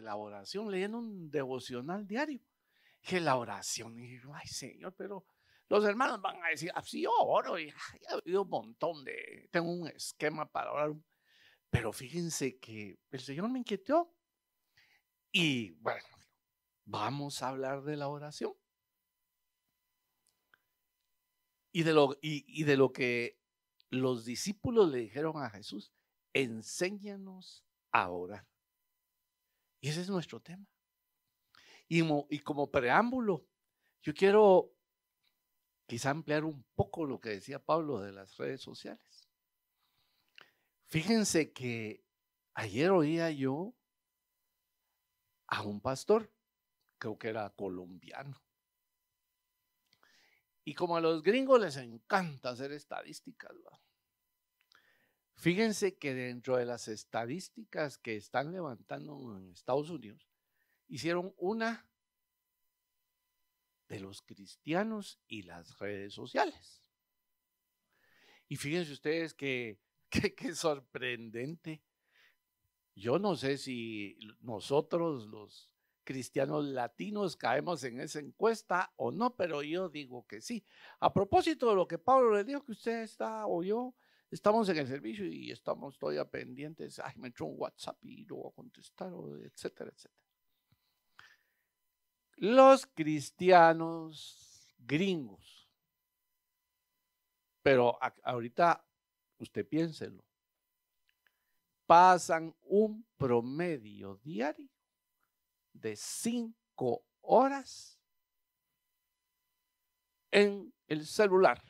de la oración, leyendo un devocional diario. Dije, la oración, y dije, ay Señor, pero los hermanos van a decir, ah, sí, yo oro, y he un montón tengo un esquema para orar, pero fíjense que el Señor me inquietó y bueno, vamos a hablar de la oración y de lo que los discípulos le dijeron a Jesús, enséñanos a orar. Y ese es nuestro tema. Y como preámbulo, yo quiero quizá ampliar un poco lo que decía Pablo de las redes sociales. Fíjense que ayer oía yo a un pastor, creo que era colombiano. Y como a los gringos les encanta hacer estadísticas, ¿va? Fíjense que dentro de las estadísticas que están levantando en Estados Unidos, hicieron una de los cristianos y las redes sociales. Y fíjense ustedes que sorprendente. Yo no sé si nosotros los cristianos latinos caemos en esa encuesta o no, pero yo digo que sí. A propósito de lo que Pablo le dijo, que usted está o yo estamos en el servicio y estamos todavía pendientes, ay, me entró un WhatsApp y lo voy a contestar, etcétera, etcétera. Los cristianos gringos, pero ahorita usted piénselo, pasan un promedio diario de 5 horas en el celular.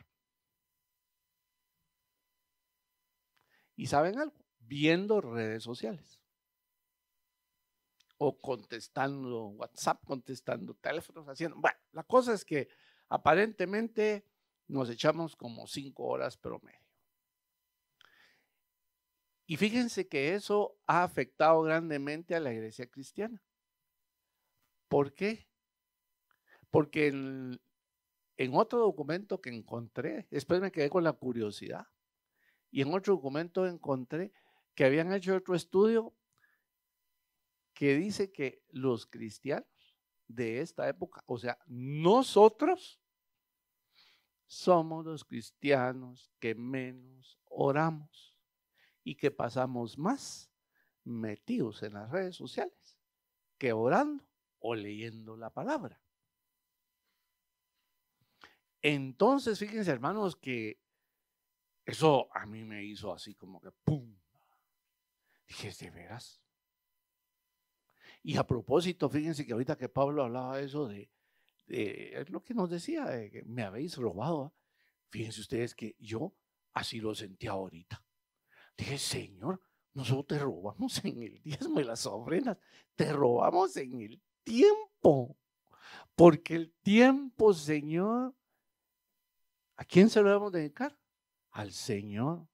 ¿Y saben algo? Viendo redes sociales. O contestando WhatsApp, contestando teléfonos, haciendo. Bueno, la cosa es que aparentemente nos echamos como 5 horas promedio. Y fíjense que eso ha afectado grandemente a la iglesia cristiana. ¿Por qué? Porque en otro documento que encontré, después me quedé con la curiosidad, y en otro documento encontré que habían hecho otro estudio que dice que los cristianos de esta época, o sea, nosotros somos los cristianos que menos oramos y que pasamos más metidos en las redes sociales que orando o leyendo la palabra. Entonces, fíjense, hermanos, que eso a mí me hizo así como que ¡pum! Dije, ¿de veras? Y a propósito, fíjense que ahorita que Pablo hablaba de eso, es lo que nos decía, de que me habéis robado. Fíjense ustedes que yo así lo sentía ahorita. Dije, Señor, nosotros te robamos en el diezmo y las ofrendas, te robamos en el tiempo. Porque el tiempo, Señor, ¿a quién se lo debemos dedicar? Al Señor.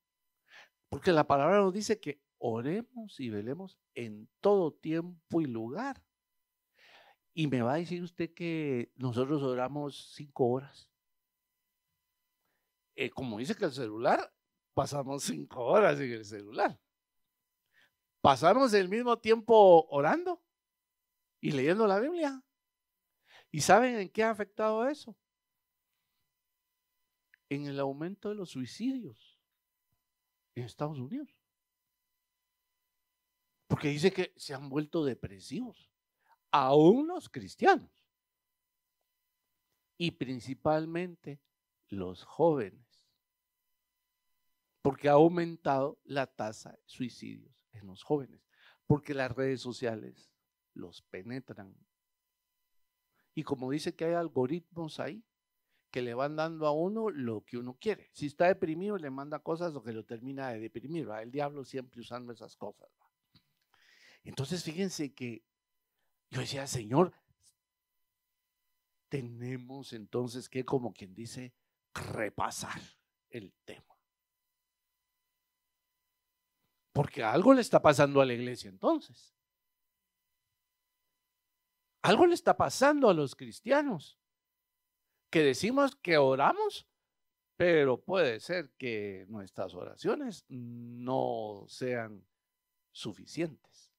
Porque la palabra nos dice que oremos y velemos en todo tiempo y lugar. Y me va a decir usted que nosotros oramos 5 horas. Como dice que el celular, pasamos 5 horas en el celular. Pasamos el mismo tiempo orando y leyendo la Biblia. ¿Y saben en qué ha afectado eso? En el aumento de los suicidios en Estados Unidos. Porque dice que se han vuelto depresivos, aún los cristianos. Y principalmente los jóvenes. Porque ha aumentado la tasa de suicidios en los jóvenes. Porque las redes sociales los penetran. Y como dice que hay algoritmos ahí que le van dando a uno lo que uno quiere. Si está deprimido, le manda cosas lo que lo termina de deprimir. ¿Va? El diablo siempre usando esas cosas. ¿Va? Entonces, fíjense que yo decía, Señor, tenemos entonces que, como quien dice, repasar el tema. Porque algo le está pasando a la iglesia entonces. Algo le está pasando a los cristianos. Que decimos que oramos, pero puede ser que nuestras oraciones no sean suficientes.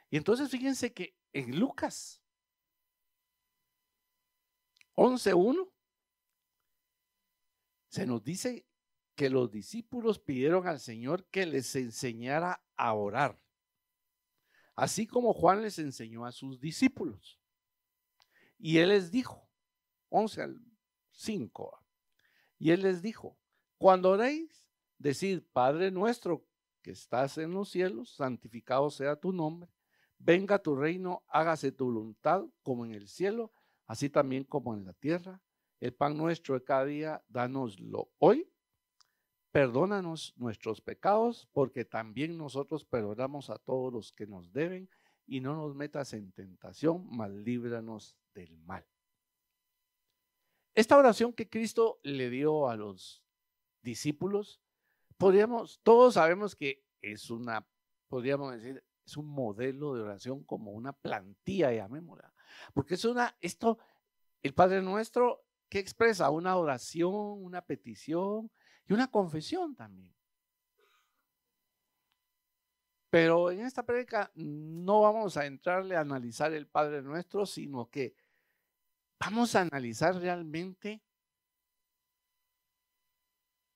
Y entonces fíjense que en Lucas 11:1 se nos dice que los discípulos pidieron al Señor que les enseñara a orar, así como Juan les enseñó a sus discípulos. Y él les dijo, 11:5, y él les dijo: cuando oréis, decid: Padre nuestro que estás en los cielos, santificado sea tu nombre, venga tu reino, hágase tu voluntad como en el cielo, así también como en la tierra. El pan nuestro de cada día, dánoslo hoy. Perdónanos nuestros pecados, porque también nosotros perdonamos a todos los que nos deben, y no nos metas en tentación, mas líbranos del mal. Esta oración que Cristo le dio a los discípulos, todos sabemos que es podríamos decir, es un modelo de oración, como una plantilla, llamémosla, porque el Padre Nuestro, que expresa una oración, una petición y una confesión también. Pero en esta prédica no vamos a entrarle a analizar el Padre Nuestro, sino que vamos a analizar realmente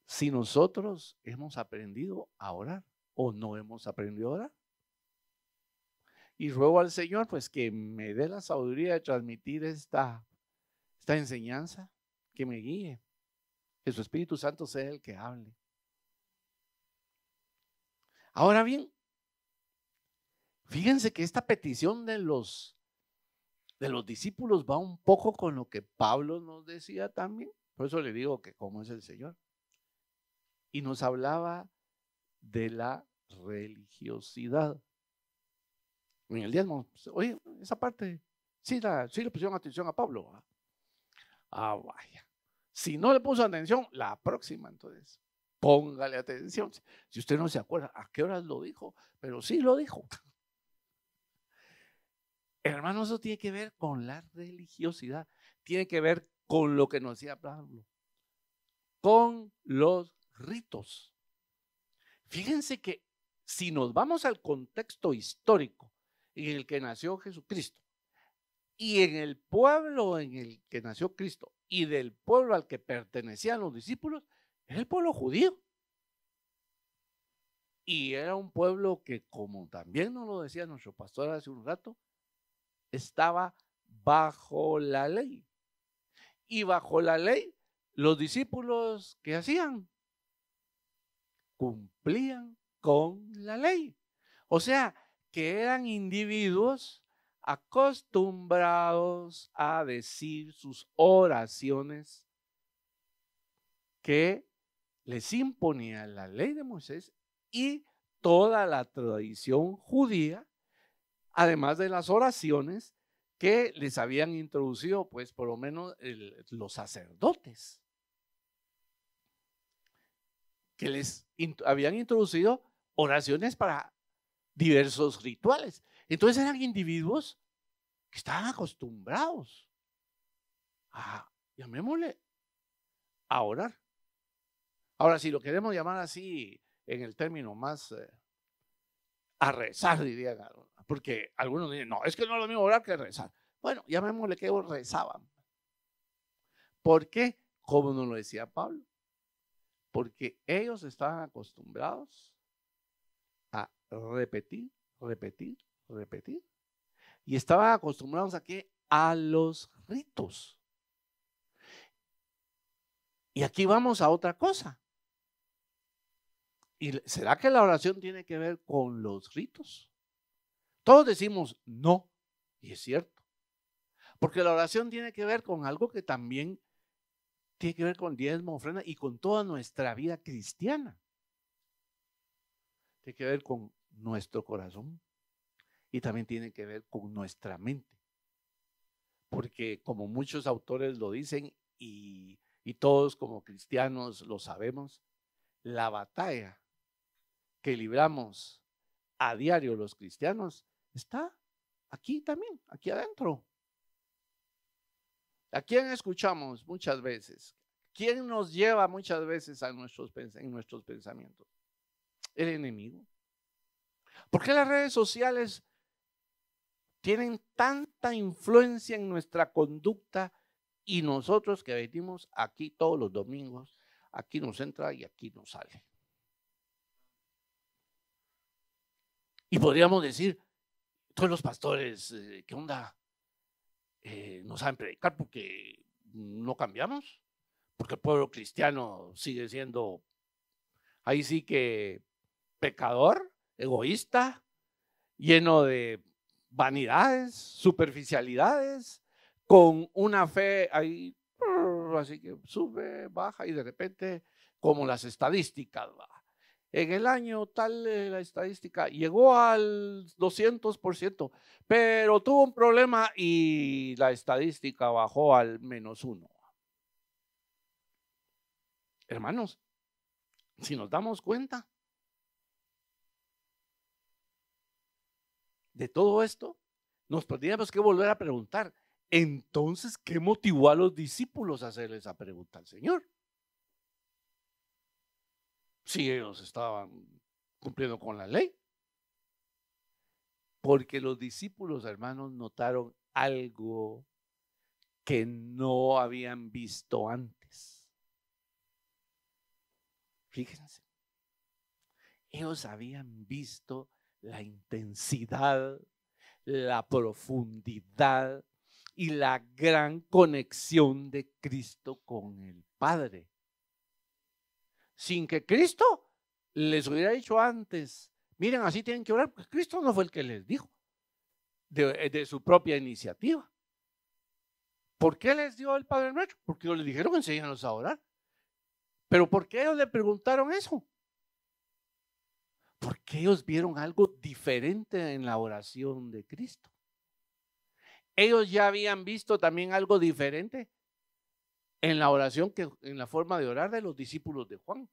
si nosotros hemos aprendido a orar o no hemos aprendido a orar. Y ruego al Señor pues que me dé la sabiduría de transmitir esta enseñanza, que me guíe, que su Espíritu Santo sea el que hable. Ahora bien, fíjense que esta petición de los discípulos va un poco con lo que Pablo nos decía también. Por eso le digo que cómo es el Señor. Y nos hablaba de la religiosidad. En el diezmo, oye, esa parte, sí le pusieron atención a Pablo. Vaya. Si no le puso atención, la próxima, entonces, póngale atención. Si usted no se acuerda, ¿a qué horas lo dijo? Pero sí lo dijo. Hermano, eso tiene que ver con la religiosidad, tiene que ver con lo que nos decía Pablo, con los ritos. Fíjense que si nos vamos al contexto histórico en el que nació Jesucristo y en el pueblo en el que nació Cristo y del pueblo al que pertenecían los discípulos, era el pueblo judío. Y era un pueblo que, como también nos lo decía nuestro pastor hace un rato, estaba bajo la ley. Y bajo la ley, los discípulos, ¿qué hacían? Cumplían con la ley. O sea, que eran individuos acostumbrados a decir sus oraciones que les imponía la ley de Moisés y toda la tradición judía, además de las oraciones que les habían introducido, pues por lo menos los sacerdotes, que les habían introducido oraciones para diversos rituales. Entonces eran individuos que estaban acostumbrados a, llamémosle, a orar. Ahora, si lo queremos llamar así en el término más, a rezar, diría, porque algunos dicen, no, es que no es lo mismo orar que rezar. Bueno, llamémosle que ellos rezaban. ¿Por qué? Como nos lo decía Pablo. Porque ellos estaban acostumbrados a repetir, repetir, repetir. Y estaban acostumbrados a qué? A los ritos. Y aquí vamos a otra cosa. ¿Y será que la oración tiene que ver con los ritos? Todos decimos no, y es cierto. Porque la oración tiene que ver con algo que también tiene que ver con diezmo, ofrenda y con toda nuestra vida cristiana. Tiene que ver con nuestro corazón y también tiene que ver con nuestra mente. Porque como muchos autores lo dicen y todos como cristianos lo sabemos, la batalla que libramos a diario los cristianos está aquí también, aquí adentro. ¿A quién escuchamos muchas veces? ¿Quién nos lleva muchas veces en nuestros pensamientos? El enemigo. ¿Por qué las redes sociales tienen tanta influencia en nuestra conducta y nosotros que venimos aquí todos los domingos, aquí nos entra y aquí nos sale. Y podríamos decir, todos los pastores, ¿qué onda? No saben predicar porque no cambiamos, porque el pueblo cristiano sigue siendo, ahí sí que pecador, egoísta, lleno de vanidades, superficialidades, con una fe ahí, así que sube, baja y de repente, como las estadísticas, en el año tal la estadística llegó al 200%, pero tuvo un problema y la estadística bajó al -1. Hermanos, si nos damos cuenta de todo esto, nos tendríamos que volver a preguntar, entonces, ¿qué motivó a los discípulos a hacerle esa pregunta al Señor? Si ellos estaban cumpliendo con la ley. Porque los discípulos, hermanos, notaron algo que no habían visto antes. Fíjense, ellos habían visto la intensidad, la profundidad y la gran conexión de Cristo con el Padre. Sin que Cristo les hubiera dicho antes, miren, así tienen que orar, porque Cristo no fue el que les dijo de su propia iniciativa. ¿Por qué les dio el Padre Nuestro? Porque ellos les dijeron, enséñanos a orar. ¿Pero por qué ellos le preguntaron eso? Porque ellos vieron algo diferente en la oración de Cristo. Ellos ya habían visto también algo diferente en la oración, en la forma de orar de los discípulos de Juan.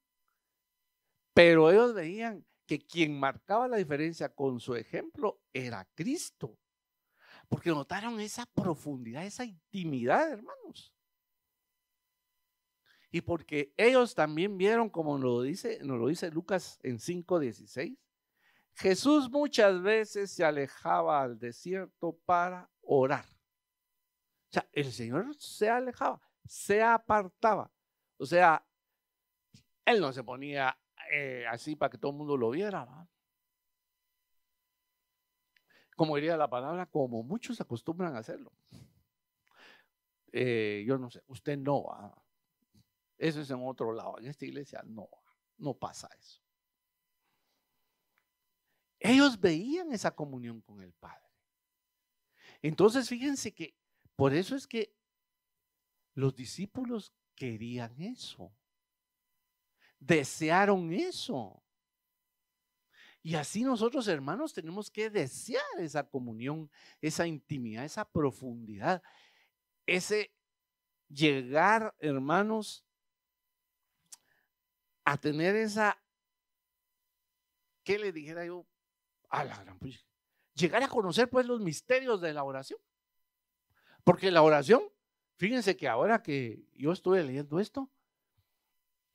Pero ellos veían que quien marcaba la diferencia con su ejemplo era Cristo. Porque notaron esa profundidad, esa intimidad, hermanos. Y porque ellos también vieron, como nos lo dice Lucas en 5:16, Jesús muchas veces se alejaba al desierto para orar. O sea, el Señor se alejaba, se apartaba. O sea, Él no se ponía así para que todo el mundo lo viera, ¿no? Como diría la palabra, como muchos acostumbran a hacerlo. Yo no sé, usted no va. Eso es en otro lado. En esta iglesia no pasa eso. Ellos veían esa comunión con el Padre. Entonces, fíjense que por eso es que los discípulos querían eso. Desearon eso. Y así nosotros, hermanos, tenemos que desear esa comunión, esa intimidad, esa profundidad, ese llegar, hermanos, a tener esa, ¿qué le dijera yo? A la gran pucha. Llegar a conocer pues los misterios de la oración. Porque la oración, fíjense que ahora que yo estuve leyendo esto,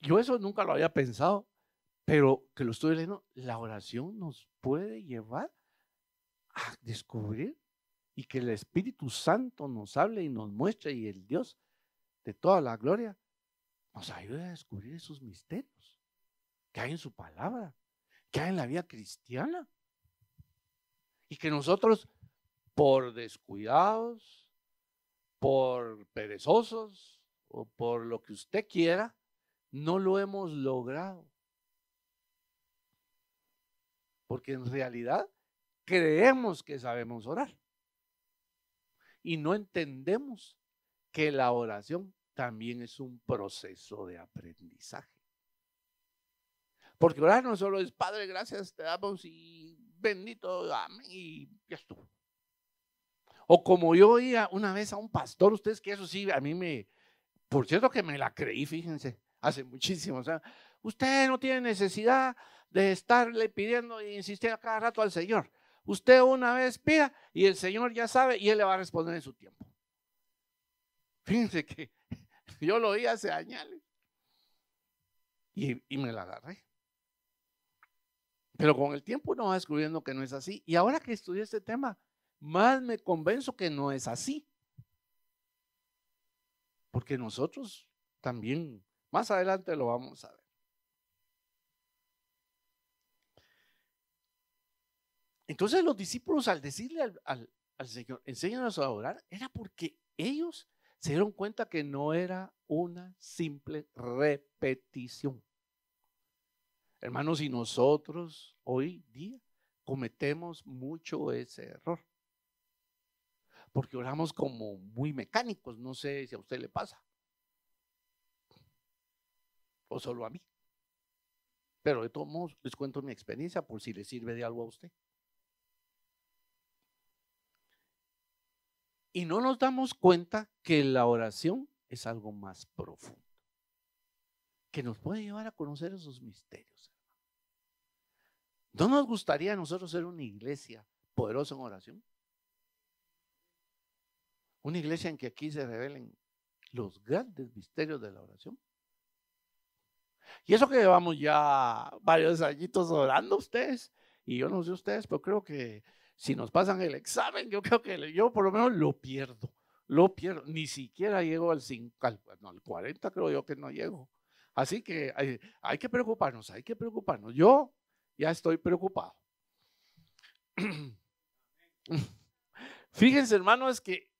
yo eso nunca lo había pensado, pero que lo estoy leyendo, la oración nos puede llevar a descubrir y que el Espíritu Santo nos hable y nos muestre y el Dios de toda la gloria nos ayude a descubrir esos misterios que hay en su palabra, que hay en la vida cristiana. Y que nosotros, por descuidados, por perezosos o por lo que usted quiera, no lo hemos logrado. Porque en realidad creemos que sabemos orar. Y no entendemos que la oración también es un proceso de aprendizaje. Porque orar no solo es, Padre, gracias te damos y bendito, amén, y ya estuvo. O como yo oía una vez a un pastor, ustedes que eso sí, a mí por cierto que me la creí, fíjense, hace muchísimo. O sea, usted no tiene necesidad de estarle pidiendo e insistir a cada rato al Señor. Usted una vez pida y el Señor ya sabe y Él le va a responder en su tiempo. Fíjense que yo lo oí hace años y me la agarré. Pero con el tiempo uno va descubriendo que no es así. Y ahora que estudié este tema, más me convenzo que no es así. Porque nosotros también, más adelante lo vamos a ver. Entonces los discípulos, al decirle al Señor, enséñanos a orar, era porque ellos se dieron cuenta que no era una simple repetición. Hermanos, y nosotros hoy día cometemos mucho ese error. Porque oramos como muy mecánicos, no sé si a usted le pasa. O solo a mí. Pero de todos modos les cuento mi experiencia por si le sirve de algo a usted. Y no nos damos cuenta que la oración es algo más profundo, que nos puede llevar a conocer esos misterios. ¿No nos gustaría a nosotros ser una iglesia poderosa en oración? Una iglesia en que aquí se revelen los grandes misterios de la oración. Y eso que llevamos ya varios añitos orando ustedes, y yo no sé ustedes, pero creo que si nos pasan el examen, yo creo que yo por lo menos lo pierdo, ni siquiera llego al 5, al 40 creo yo que no llego. Así que hay que preocuparnos, Yo ya estoy preocupado. Fíjense, hermanos, que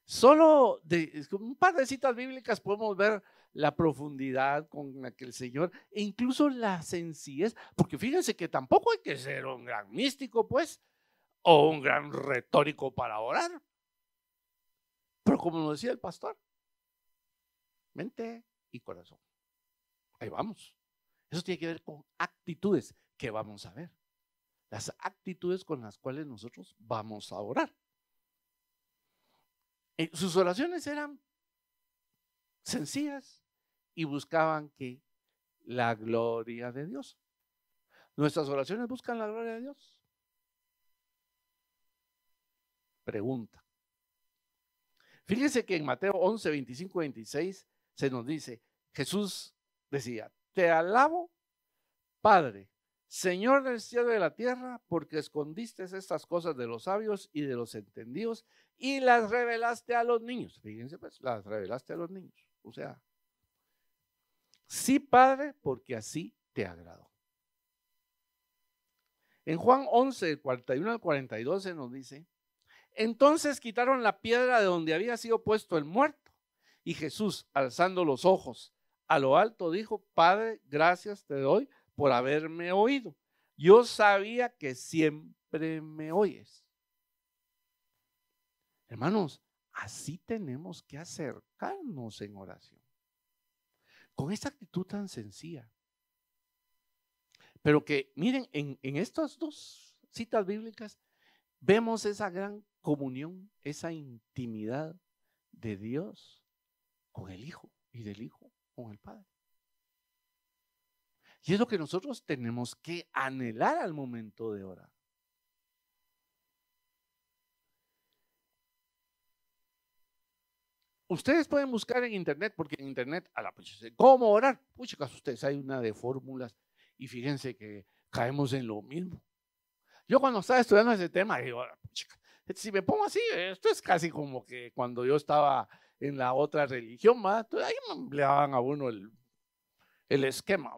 solo de un par de citas bíblicas podemos ver la profundidad con la que el Señor, e incluso la sencillez, porque fíjense que tampoco hay que ser un gran místico, pues, o un gran retórico para orar. Pero como nos decía el pastor, mente y corazón. Ahí vamos. Eso tiene que ver con actitudes que vamos a ver. Las actitudes con las cuales nosotros vamos a orar. Sus oraciones eran sencillas y buscaban que la gloria de Dios. ¿Nuestras oraciones buscan la gloria de Dios? Pregunta. Fíjense que en Mateo 11, 25, 26 se nos dice, Jesús decía, te alabo, Padre, Señor del cielo y de la tierra, porque escondiste estas cosas de los sabios y de los entendidos y las revelaste a los niños. Fíjense pues, las revelaste a los niños. O sea, sí, Padre, porque así te agradó. En Juan 11, 41 al 42 se nos dice, entonces quitaron la piedra de donde había sido puesto el muerto. Y Jesús, alzando los ojos a lo alto, dijo, Padre, gracias te doy por haberme oído. Yo sabía que siempre me oyes. Hermanos, así tenemos que acercarnos en oración. Con esta actitud tan sencilla. Pero que, miren, en estas dos citas bíblicas, vemos esa gran comunión, esa intimidad de Dios con el Hijo y del Hijo con el Padre. Y es lo que nosotros tenemos que anhelar al momento de orar. Ustedes pueden buscar en internet, porque en internet, ¿cómo orar? Chicas, ustedes hay una de fórmulas y fíjense que caemos en lo mismo. Yo cuando estaba estudiando ese tema, digo, si me pongo así, esto es casi como que cuando yo estaba en la otra religión, ahí me empleaban a uno el esquema,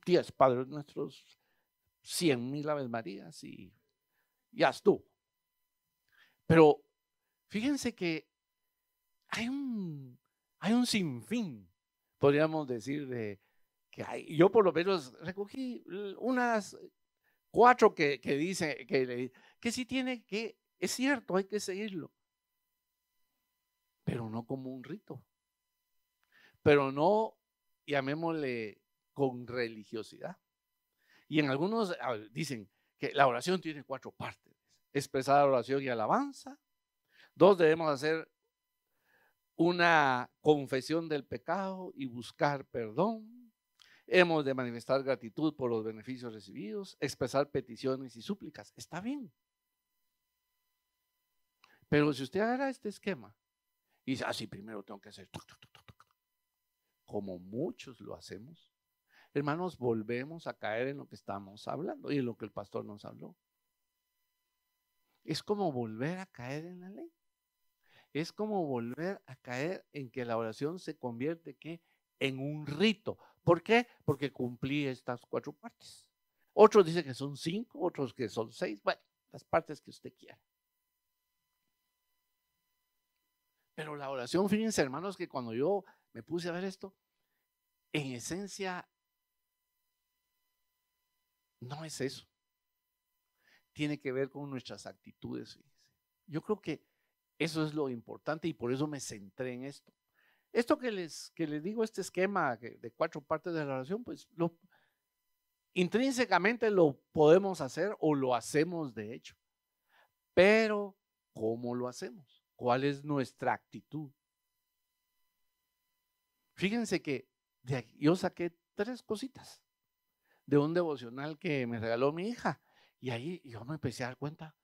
10 Padres Nuestros, 100,000 Aves Marías y ya estuvo. Pero fíjense que hay un sinfín, podríamos decir, que hay. Yo por lo menos recogí unas 4 que dice que sí tiene que, es cierto, hay que seguirlo, pero no como un rito, pero no, llamémosle, con religiosidad. Y en algunos dicen que la oración tiene 4 partes: expresar oración y alabanza. 2, debemos hacer una confesión del pecado y buscar perdón. Hemos de manifestar gratitud por los beneficios recibidos, expresar peticiones y súplicas. Está bien. Pero si usted agarra este esquema y dice, así primero tengo que hacer, como muchos lo hacemos, hermanos, volvemos a caer en lo que estamos hablando y en lo que el pastor nos habló. es como volver a caer en la ley. Es como volver a caer en que la oración se convierte ¿qué? En un rito. ¿Por qué? Porque cumplí estas 4 partes. Otros dicen que son 5, otros que son 6. Bueno, las partes que usted quiera. Pero la oración, fíjense hermanos, que cuando yo me puse a ver esto, en esencia no es eso. Tiene que ver con nuestras actitudes. Fíjense. Yo creo que eso es lo importante y por eso me centré en esto. Esto que les digo, este esquema de 4 partes de la oración, pues intrínsecamente lo podemos hacer o lo hacemos de hecho. Pero, ¿cómo lo hacemos? ¿Cuál es nuestra actitud? Fíjense que yo saqué 3 cositas de un devocional que me regaló mi hija. Y ahí yo me empecé a dar cuenta,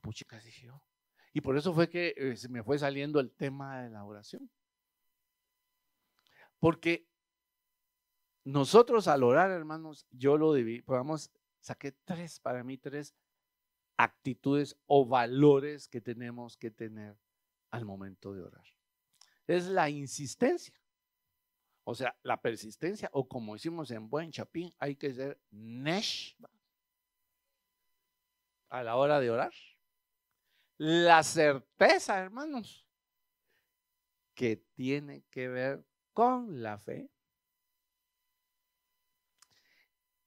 puchicas, dije yo. Y por eso fue que se me fue saliendo el tema de la oración. Porque nosotros al orar, hermanos, yo lo dividí, saqué 3, para mí 3 actitudes o valores que tenemos que tener al momento de orar. Es la insistencia, o sea, la persistencia, o como decimos en buen chapín, hay que ser nesh a la hora de orar. La certeza, hermanos, que tiene que ver con la fe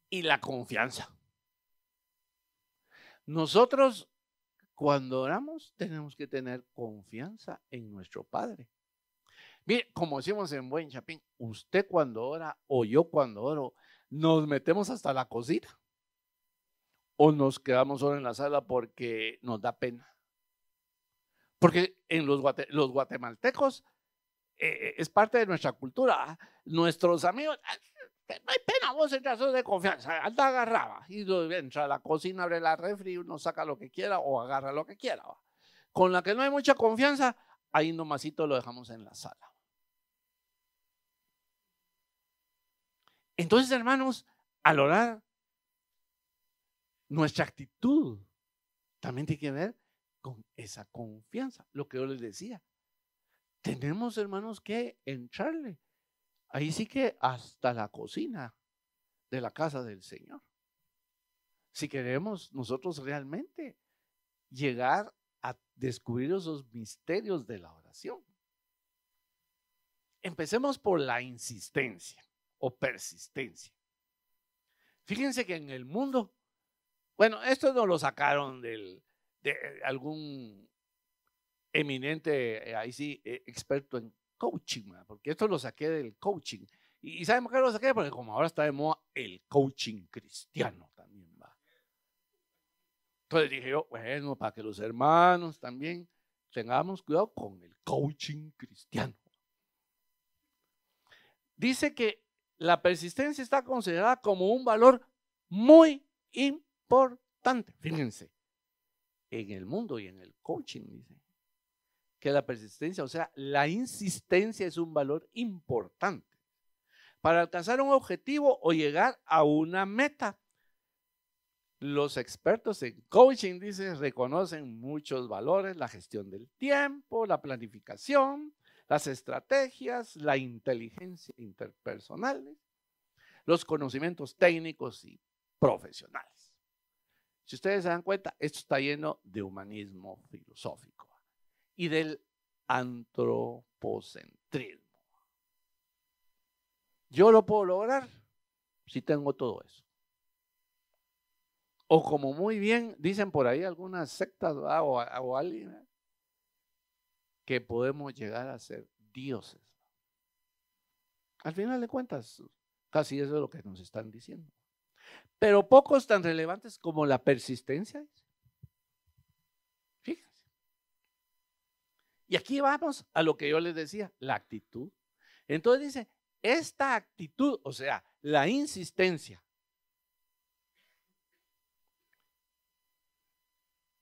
y la confianza. Nosotros cuando oramos tenemos que tener confianza en nuestro Padre. Mire, como decimos en buen chapín, usted cuando ora o yo cuando oro, nos metemos hasta la cocina o nos quedamos solo en la sala porque nos da pena. Porque en los guatemaltecos es parte de nuestra cultura. Nuestros amigos, no hay pena, vos entras de confianza, anda agarraba y entra a la cocina, abre la refri, uno saca lo que quiera o agarra lo que quiera. Con la que no hay mucha confianza, ahí nomasito lo dejamos en la sala. Entonces, hermanos, al orar, nuestra actitud también tiene que ver con esa confianza. Lo que yo les decía, tenemos, hermanos, que entrarle. Ahí sí que hasta la cocina de la casa del Señor. Si queremos nosotros realmente llegar a descubrir esos misterios de la oración. Empecemos por la insistencia o persistencia. Fíjense que en el mundo, bueno, esto no lo sacaron de algún eminente, ahí sí, experto en coaching, porque esto lo saqué del coaching. ¿Y saben por qué lo saqué? Porque como ahora está de moda el coaching cristiano también va. Entonces dije yo, bueno, para que los hermanos también tengamos cuidado con el coaching cristiano. Dice que la persistencia está considerada como un valor muy importante. Fíjense, en el mundo y en el coaching dice que la persistencia, o sea, la insistencia es un valor importante para alcanzar un objetivo o llegar a una meta. Los expertos en coaching, dice, reconocen muchos valores: la gestión del tiempo, la planificación, las estrategias, la inteligencia interpersonal, los conocimientos técnicos y profesionales. Si ustedes se dan cuenta, esto está lleno de humanismo filosófico y del antropocentrismo. Yo lo puedo lograr si tengo todo eso. O como muy bien dicen por ahí algunas sectas o alguien, que podemos llegar a ser dioses. Al final de cuentas, casi eso es lo que nos están diciendo. Pero pocos tan relevantes como la persistencia. Fíjense. Y aquí vamos a lo que yo les decía, la actitud. Entonces dice, esta actitud, o sea, la insistencia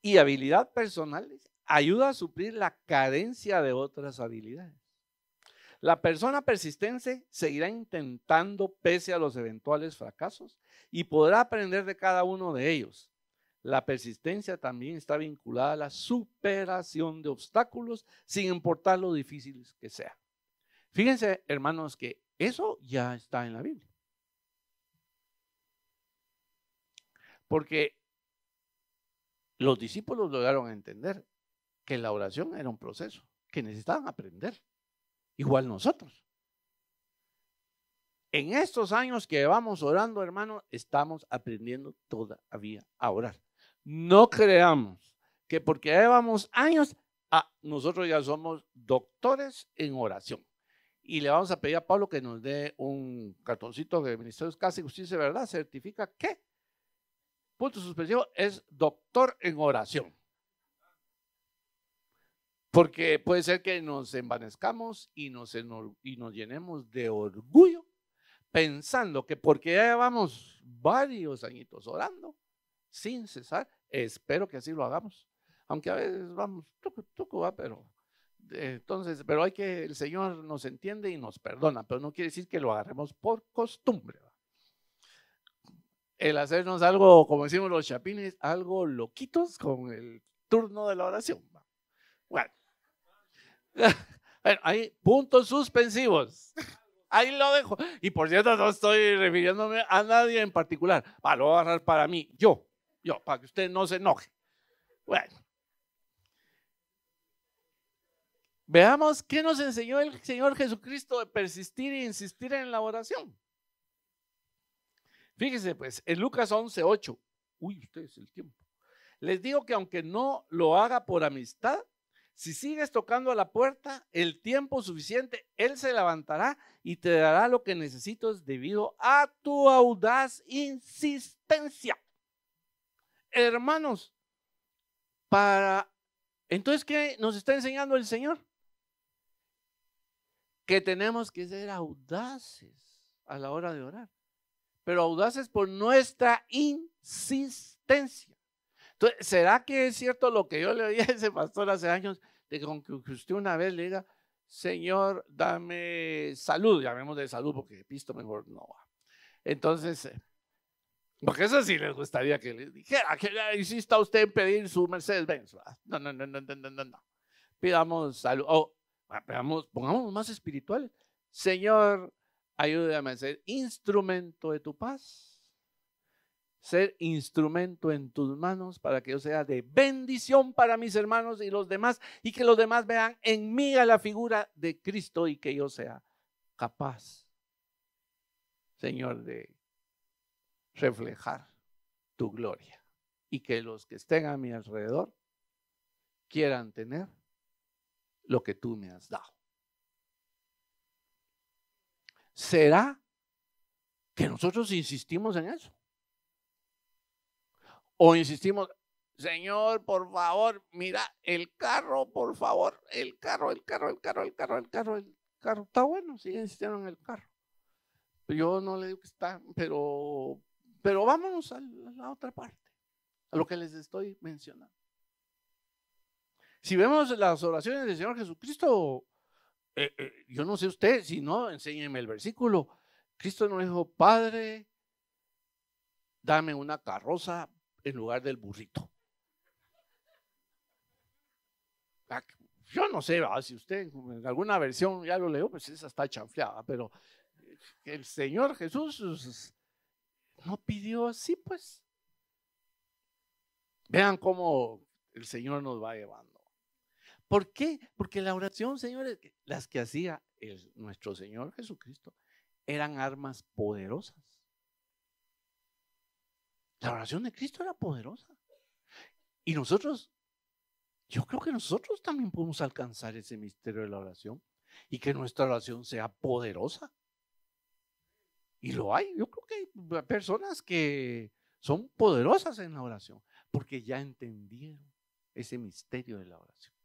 y habilidad personales ayuda a suplir la carencia de otras habilidades. La persona persistente seguirá intentando pese a los eventuales fracasos y podrá aprender de cada uno de ellos. La persistencia también está vinculada a la superación de obstáculos, sin importar lo difíciles que sean. Fíjense, hermanos, que eso ya está en la Biblia. Porque los discípulos lograron entender que la oración era un proceso, que necesitaban aprender, igual nosotros. En estos años que llevamos orando, hermanos, estamos aprendiendo todavía a orar. No creamos que porque llevamos años, nosotros ya somos doctores en oración. Y le vamos a pedir a Pablo que nos dé un cartoncito de Ministerios Casa y Justicia, ¿verdad? Certifica que, punto suspensivo, es doctor en oración. Porque puede ser que nos envanezcamos y nos llenemos de orgullo, pensando que porque ya llevamos varios añitos orando sin cesar, espero que así lo hagamos. Aunque a veces vamos, pero entonces, pero hay que, el Señor nos entiende y nos perdona, pero no quiere decir que lo agarremos por costumbre. El hacernos algo, como decimos los chapines, algo loquitos con el turno de la oración. Bueno, hay puntos suspensivos. Ahí lo dejo. Y por cierto, no estoy refiriéndome a nadie en particular. Lo voy a agarrar para mí, yo, para que usted no se enoje. Bueno. Veamos qué nos enseñó el Señor Jesucristo de persistir e insistir en la oración. Fíjese pues, en Lucas 11:8. Ustedes el tiempo. Les digo que aunque no lo haga por amistad, si sigues tocando a la puerta el tiempo suficiente, Él se levantará y te dará lo que necesitas debido a tu audaz insistencia. Hermanos, entonces, ¿qué nos está enseñando el Señor? Que tenemos que ser audaces a la hora de orar, pero audaces por nuestra insistencia. Entonces, ¿será que es cierto lo que yo le oí a ese pastor hace años, de que usted una vez le diga, Señor, dame salud, llamemos de salud porque pisto mejor no va? Entonces, porque eso sí les gustaría que les dijera, que insista usted en pedir su Mercedes-Benz. No. Pidamos salud. Pongamos más espirituales. Señor, ayúdame a ser instrumento de tu paz, ser instrumento en tus manos para que yo sea de bendición para mis hermanos y los demás, y que los demás vean en mí a la figura de Cristo y que yo sea capaz, Señor, de reflejar tu gloria y que los que estén a mi alrededor quieran tener lo que tú me has dado. ¿Será que nosotros insistimos en eso? O insistimos, Señor, por favor, mira el carro, por favor, el carro está bueno, sigue insistiendo en el carro. Yo no le digo que está, pero vámonos a la otra parte, a lo que les estoy mencionando. Si vemos las oraciones del Señor Jesucristo, yo no sé usted, si no, enséñeme el versículo. Cristo nos dijo, Padre, dame una carroza en lugar del burrito. Yo no sé, si usted en alguna versión ya lo leo, pues esa está chanfleada, pero el Señor Jesús no pidió así, pues. Vean cómo el Señor nos va llevando. ¿Por qué? Porque la oración, señores, las que hacía nuestro Señor Jesucristo, eran armas poderosas. La oración de Cristo era poderosa. Y nosotros, yo creo que nosotros también podemos alcanzar ese misterio de la oración y que nuestra oración sea poderosa. Y lo hay. Yo creo que hay personas que son poderosas en la oración porque ya entendieron ese misterio de la oración.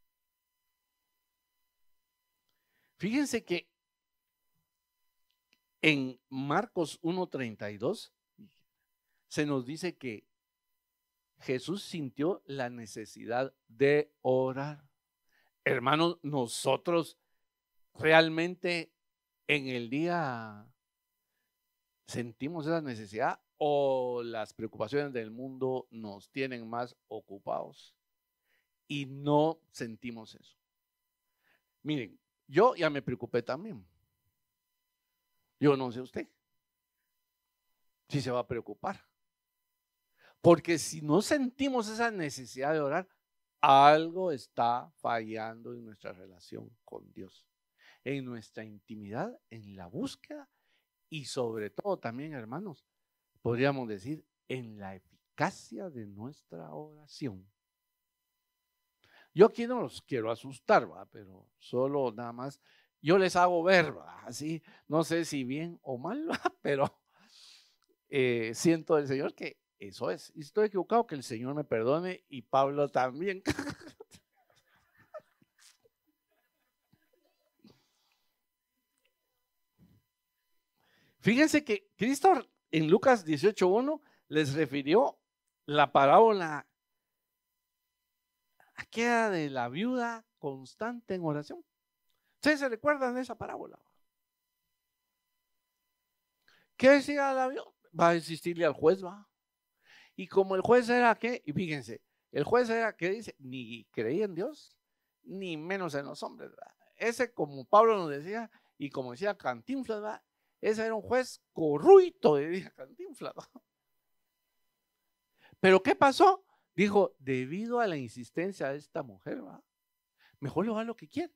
Fíjense que en Marcos 1:32 se nos dice que Jesús sintió la necesidad de orar. Hermanos, nosotros realmente en el día sentimos esa necesidad o las preocupaciones del mundo nos tienen más ocupados y no sentimos eso. Miren, yo ya me preocupé también. Yo no sé usted si se va a preocupar. Porque si no sentimos esa necesidad de orar, algo está fallando en nuestra relación con Dios, en nuestra intimidad, en la búsqueda y sobre todo también, hermanos, podríamos decir, en la eficacia de nuestra oración. Yo aquí no los quiero asustar, ¿va? Pero solo nada más yo les hago ver, ¿va? Así, no sé si bien o mal, ¿va? Pero siento del Señor que eso es. Y estoy equivocado, que el Señor me perdone y Pablo también. Fíjense que Cristo en Lucas 18:1 les refirió la parábola aquella de la viuda constante en oración. ¿Ustedes se recuerdan de esa parábola? ¿Qué decía la viuda? Va a insistirle al juez, va. Y como el juez era que, y fíjense, el juez era que dice, ni creía en Dios, ni menos en los hombres, ¿verdad? Ese, como Pablo nos decía, y como decía Cantinflas, ¿verdad? Ese era un juez corrupto, decía Cantinflas, ¿verdad? Pero ¿qué pasó? Dijo, debido a la insistencia de esta mujer, ¿verdad? Mejor le va lo que quiere.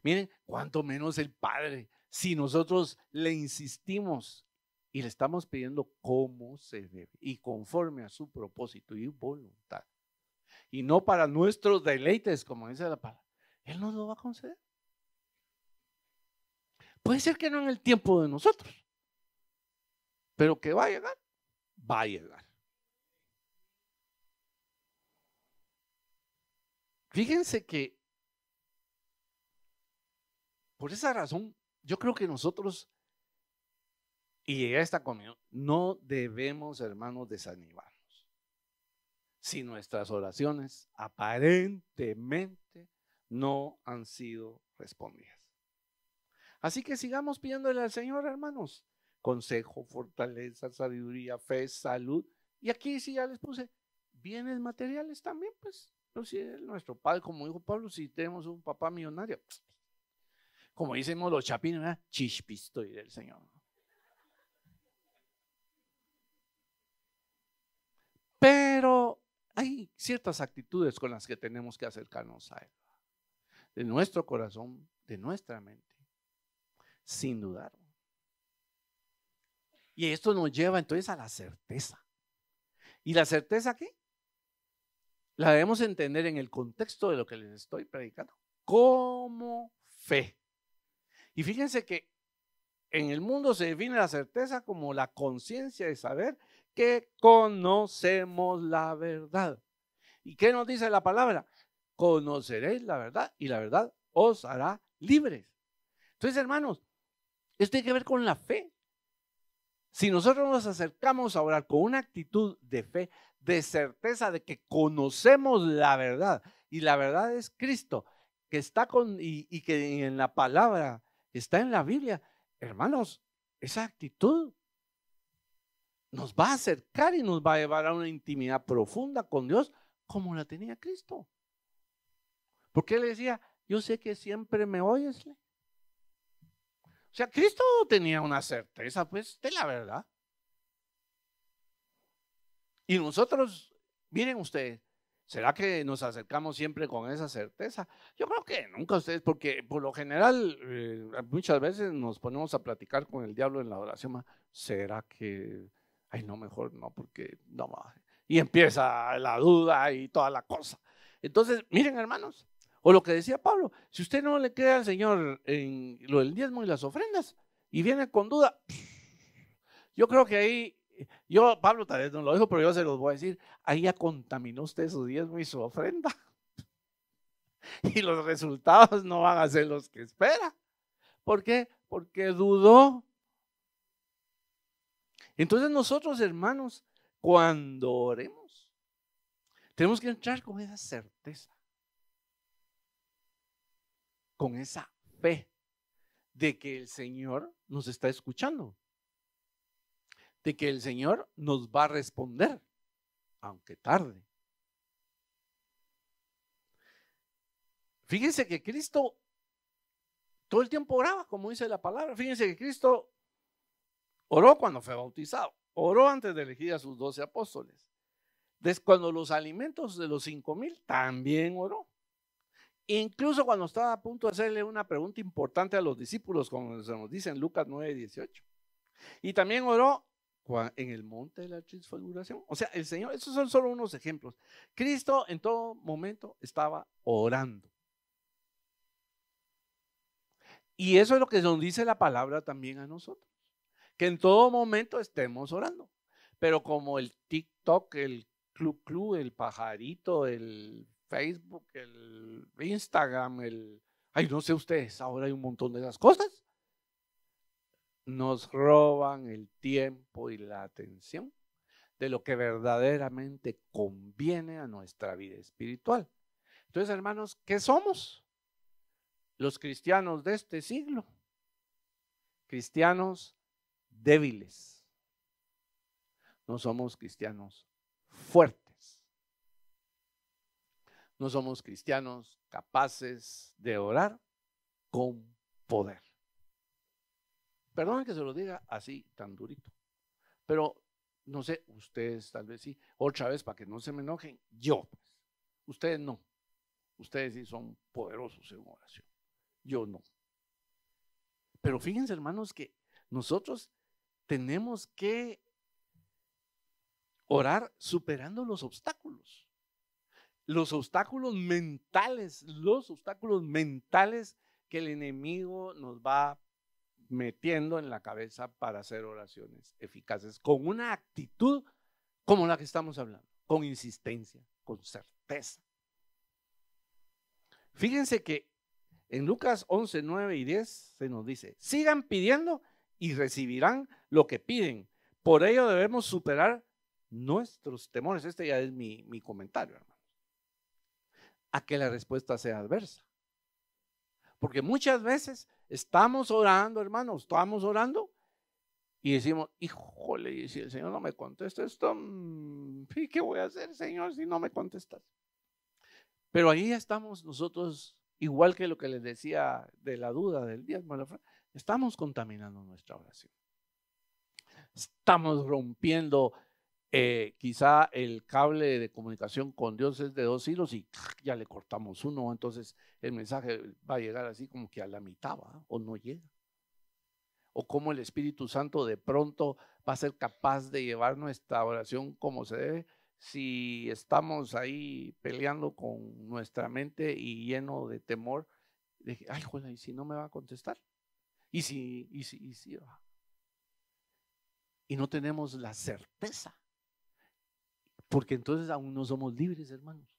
Miren, cuánto menos el Padre, si nosotros le insistimos y le estamos pidiendo cómo se debe y conforme a su propósito y voluntad, y no para nuestros deleites, como dice la palabra, Él nos lo va a conceder. Puede ser que no en el tiempo de nosotros, pero que va a llegar, va a llegar. Fíjense que por esa razón, yo creo que nosotros, y llegué a esta comunión, no debemos, hermanos, desanimarnos si nuestras oraciones aparentemente no han sido respondidas. Así que sigamos pidiéndole al Señor, hermanos, consejo, fortaleza, sabiduría, fe, salud. Y aquí sí ya les puse bienes materiales también, pues. Pero si es nuestro padre, como dijo Pablo, si tenemos un papá millonario, como decimos los chapines, ¿verdad? Chispistoy del Señor. Pero hay ciertas actitudes con las que tenemos que acercarnos a Él, de nuestro corazón, de nuestra mente, sin dudar. Y esto nos lleva entonces a la certeza. ¿Y la certeza qué? La debemos entender en el contexto de lo que les estoy predicando, como fe. Y fíjense que en el mundo se define la certeza como la conciencia de saber que conocemos la verdad. ¿Y qué nos dice la palabra? Conoceréis la verdad y la verdad os hará libres. Entonces, hermanos, esto tiene que ver con la fe. Si nosotros nos acercamos a orar con una actitud de fe, de certeza de que conocemos la verdad, y la verdad es Cristo, que está y que en la palabra está en la Biblia, hermanos, esa actitud nos va a acercar y nos va a llevar a una intimidad profunda con Dios como la tenía Cristo. Porque él decía, yo sé que siempre me oyes. O sea, Cristo tenía una certeza, pues, de la verdad. Y nosotros, miren ustedes, ¿será que nos acercamos siempre con esa certeza? Yo creo que nunca ustedes, porque por lo general muchas veces nos ponemos a platicar con el diablo en la oración. ¿Será que, ay no, mejor no, porque no va? Y empieza la duda y toda la cosa. Entonces, miren hermanos, o lo que decía Pablo, si usted no le cree al Señor en lo del diezmo y las ofrendas y viene con duda, yo creo que ahí, Pablo tal vez no lo dijo, pero yo se los voy a decir, ahí ya contaminó usted su diezmo y su ofrenda. Y los resultados no van a ser los que espera. ¿Por qué? Porque dudó. Entonces nosotros, hermanos, cuando oremos, tenemos que entrar con esa certeza, con esa fe de que el Señor nos está escuchando. de que el Señor nos va a responder, aunque tarde. Fíjense que Cristo todo el tiempo oraba, como dice la palabra. Fíjense que Cristo oró cuando fue bautizado, oró antes de elegir a sus 12 apóstoles. Cuando los alimentos de los 5,000, también oró. Incluso cuando estaba a punto de hacerle una pregunta importante a los discípulos, como se nos dice en Lucas 9:18. Y también oró en el monte de la transfiguración. O sea, el Señor, esos son solo unos ejemplos. Cristo en todo momento estaba orando. Y eso es lo que nos dice la palabra también a nosotros, que en todo momento estemos orando. Pero como el TikTok, el Club, el pajarito, el Facebook, el Instagram, ay, no sé ustedes, ahora hay un montón de esas cosas, nos roban el tiempo y la atención de lo que verdaderamente conviene a nuestra vida espiritual. Entonces, hermanos, ¿qué somos? Los cristianos de este siglo, cristianos débiles. No somos cristianos fuertes. No somos cristianos capaces de orar con poder. Perdón que se lo diga así tan durito, pero no sé, ustedes tal vez sí. Otra vez, para que no se me enojen, yo, pues, ustedes no. Ustedes sí son poderosos en oración. Yo no. Pero fíjense, hermanos, que nosotros tenemos que orar superando los obstáculos mentales que el enemigo nos va metiendo en la cabeza para hacer oraciones eficaces, con una actitud como la que estamos hablando, con insistencia, con certeza. Fíjense que en Lucas 11, 9 y 10 se nos dice: sigan pidiendo y recibirán lo que piden. Por ello debemos superar nuestros temores. Este ya es mi comentario, hermanos. A que la respuesta sea adversa. Porque muchas veces estamos orando, hermanos, estamos orando y decimos: híjole, y si el Señor no me contesta esto, ¿qué voy a hacer, Señor, si no me contestas? Pero ahí estamos nosotros, igual que lo que les decía de la duda del diezmo, estamos contaminando nuestra oración. Estamos rompiendo quizá el cable de comunicación con Dios es de 2 hilos y ya le cortamos uno, entonces el mensaje va a llegar así como que a la mitad, ¿va? O no llega. O como el Espíritu Santo de pronto va a ser capaz de llevar nuestra oración como se debe, si estamos ahí peleando con nuestra mente y lleno de temor, de ay, joder, ¿y si no me va a contestar? ¿Y si? Y no tenemos la certeza, porque entonces aún no somos libres, hermanos.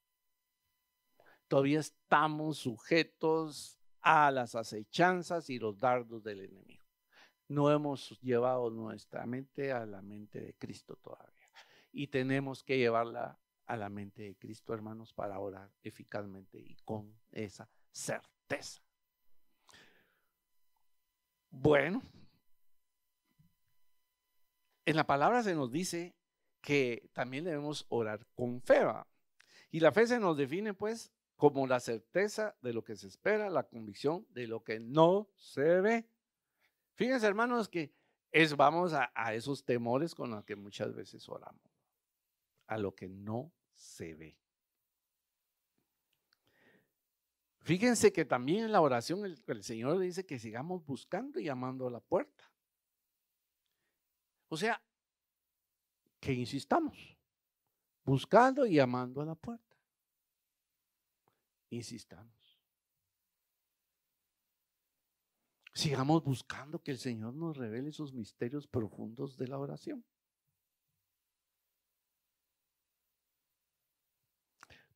Todavía estamos sujetos a las acechanzas y los dardos del enemigo. No hemos llevado nuestra mente a la mente de Cristo todavía. Y tenemos que llevarla a la mente de Cristo, hermanos, para orar eficazmente y con esa certeza. Bueno, en la palabra se nos dice que también debemos orar con fe, ¿va? Y la fe se nos define pues como la certeza de lo que se espera, la convicción de lo que no se ve. Fíjense, hermanos, que vamos a esos temores con los que muchas veces oramos, a lo que no se ve. Fíjense que también en la oración el Señor dice que sigamos buscando y llamando a la puerta. O sea, que insistamos, buscando y llamando a la puerta. Insistamos. Sigamos buscando que el Señor nos revele esos misterios profundos de la oración.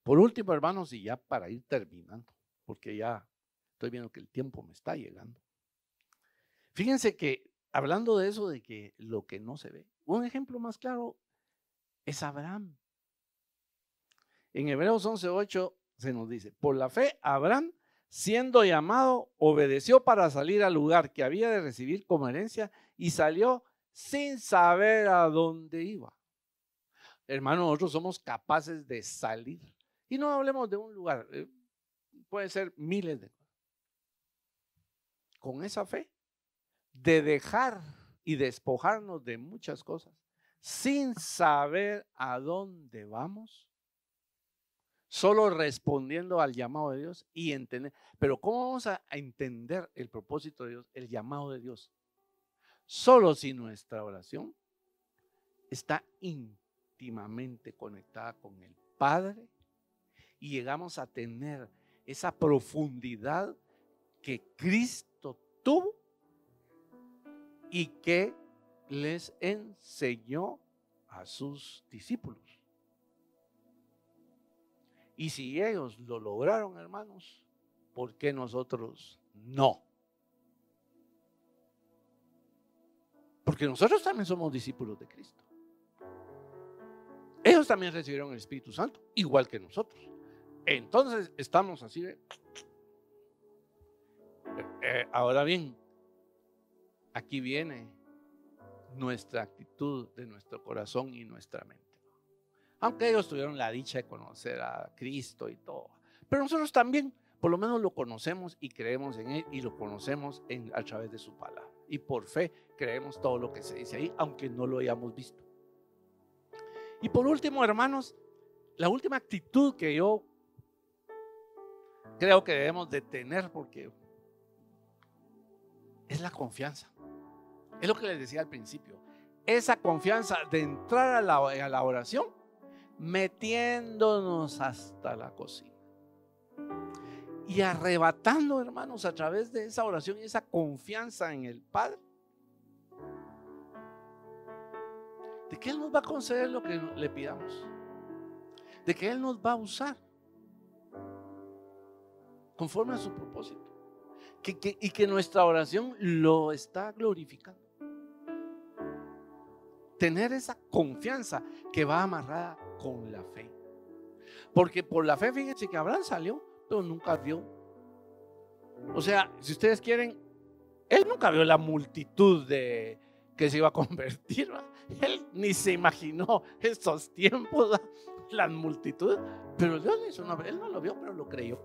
Por último, hermanos, y ya para ir terminando, porque ya estoy viendo que el tiempo me está llegando. Fíjense que hablando de eso, de que lo que no se ve, un ejemplo más claro es Abraham. En Hebreos 11:8 se nos dice: por la fe, Abraham, siendo llamado, obedeció para salir al lugar que había de recibir como herencia y salió sin saber a dónde iba. Hermano, nosotros somos capaces de salir. Y no hablemos de un lugar, puede ser miles de cosas. Con esa fe, de dejar y despojarnos de muchas cosas, sin saber a dónde vamos, solo respondiendo al llamado de Dios y entender. Pero ¿cómo vamos a entender el propósito de Dios, el llamado de Dios? Solo si nuestra oración está íntimamente conectada con el Padre y llegamos a tener esa profundidad que Cristo tuvo y que les enseñó a sus discípulos. Y si ellos lo lograron, hermanos, ¿por qué nosotros no? Porque nosotros también somos discípulos de Cristo. Ellos también recibieron el Espíritu Santo, igual que nosotros. Entonces estamos así de... ahora bien, aquí viene nuestra actitud de nuestro corazón y nuestra mente. Aunque ellos tuvieron la dicha de conocer a Cristo y todo, pero nosotros también por lo menos lo conocemos y creemos en Él y lo conocemos a través de su palabra. Y por fe creemos todo lo que se dice ahí, aunque no lo hayamos visto. Y por último, hermanos, la última actitud que yo creo que debemos de tener, porque es la confianza. Es lo que les decía al principio. Esa confianza de entrar a la oración metiéndonos hasta la cocina y arrebatando, hermanos, a través de esa oración y esa confianza en el Padre, de que Él nos va a conceder lo que le pidamos, de que Él nos va a usar conforme a su propósito, y que nuestra oración lo está glorificando. Tener esa confianza que va amarrada con la fe. Porque por la fe, fíjense que Abraham salió, pero nunca vio. O sea, si ustedes quieren, él nunca vio la multitud de que se iba a convertir, ¿verdad? Él ni se imaginó estos tiempos, ¿verdad? Las multitudes. Pero Dios le hizo una, él no lo vio, pero lo creyó.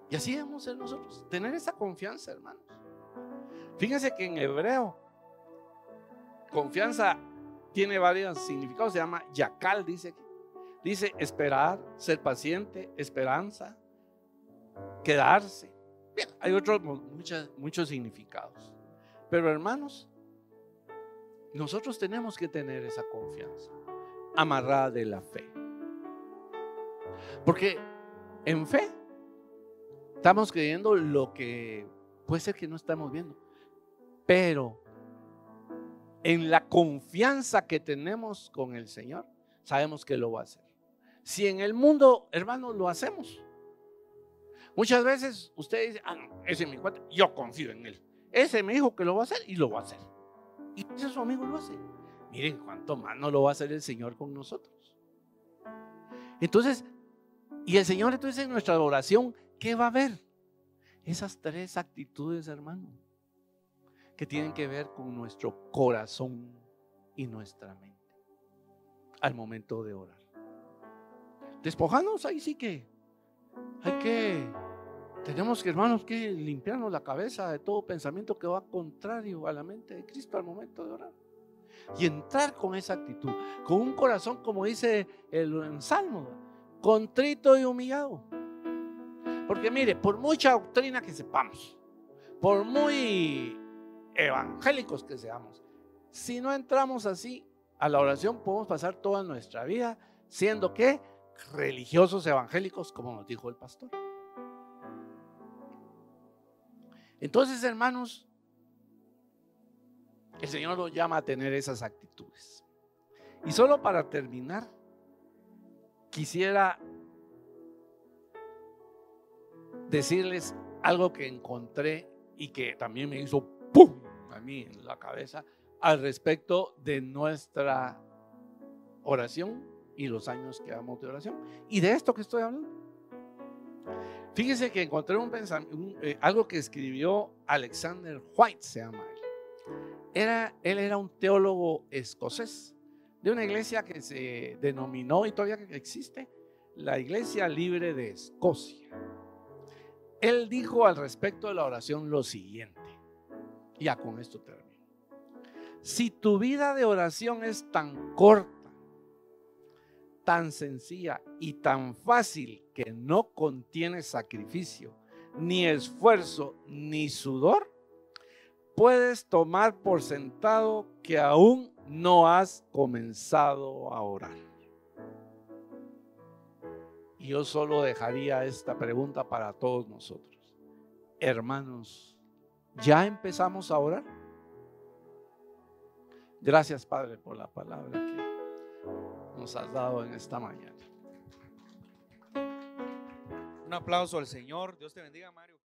Y así debemos ser nosotros, tener esa confianza, hermanos. Fíjense que en hebreo confianza tiene varios significados. Se llama yakal, dice esperar, ser paciente, esperanza, quedarse. Bien, hay otros muchos significados. Pero hermanos, nosotros tenemos que tener esa confianza amarrada de la fe. Porque en fe estamos creyendo lo que puede ser que no estamos viendo. Pero en la confianza que tenemos con el Señor, sabemos que lo va a hacer. Si en el mundo, hermanos, lo hacemos. Muchas veces usted dice, no, ese es mi cuate, yo confío en él. Ese me dijo que lo va a hacer y lo va a hacer. Y ese su amigo lo hace. Miren cuánto más no lo va a hacer el Señor con nosotros. Entonces, y el Señor entonces en nuestra oración, ¿qué va a haber? Esas tres actitudes, hermano, que tienen que ver con nuestro corazón y nuestra mente al momento de orar. Despojarnos, ahí sí que tenemos que, hermanos, que limpiarnos la cabeza de todo pensamiento que va contrario a la mente de Cristo al momento de orar. Y entrar con esa actitud, con un corazón, como dice el Salmo, contrito y humillado. Porque mire, por mucha doctrina que sepamos, por muy evangélicos que seamos, si no entramos así a la oración, podemos pasar toda nuestra vida siendo que religiosos evangélicos, como nos dijo el pastor. Entonces, hermanos, el Señor nos llama a tener esas actitudes. Y solo para terminar, quisiera decirles algo que encontré y que también me hizo ¡pum! A mí en la cabeza al respecto de nuestra oración y los años que damos de oración y de esto que estoy hablando. Fíjense que encontré algo que escribió Alexander White, se llama él. Él era un teólogo escocés de una iglesia que se denominó y todavía existe, la Iglesia Libre de Escocia. Él dijo al respecto de la oración lo siguiente, ya con esto termino. Si tu vida de oración es tan corta, tan sencilla y tan fácil que no contiene sacrificio, ni esfuerzo, ni sudor, puedes tomar por sentado que aún no has comenzado a orar. Y yo solo dejaría esta pregunta para todos nosotros. Hermanos, ¿ya empezamos a orar? Gracias, Padre, por la palabra que nos has dado en esta mañana. Un aplauso al Señor. Dios te bendiga, Mario.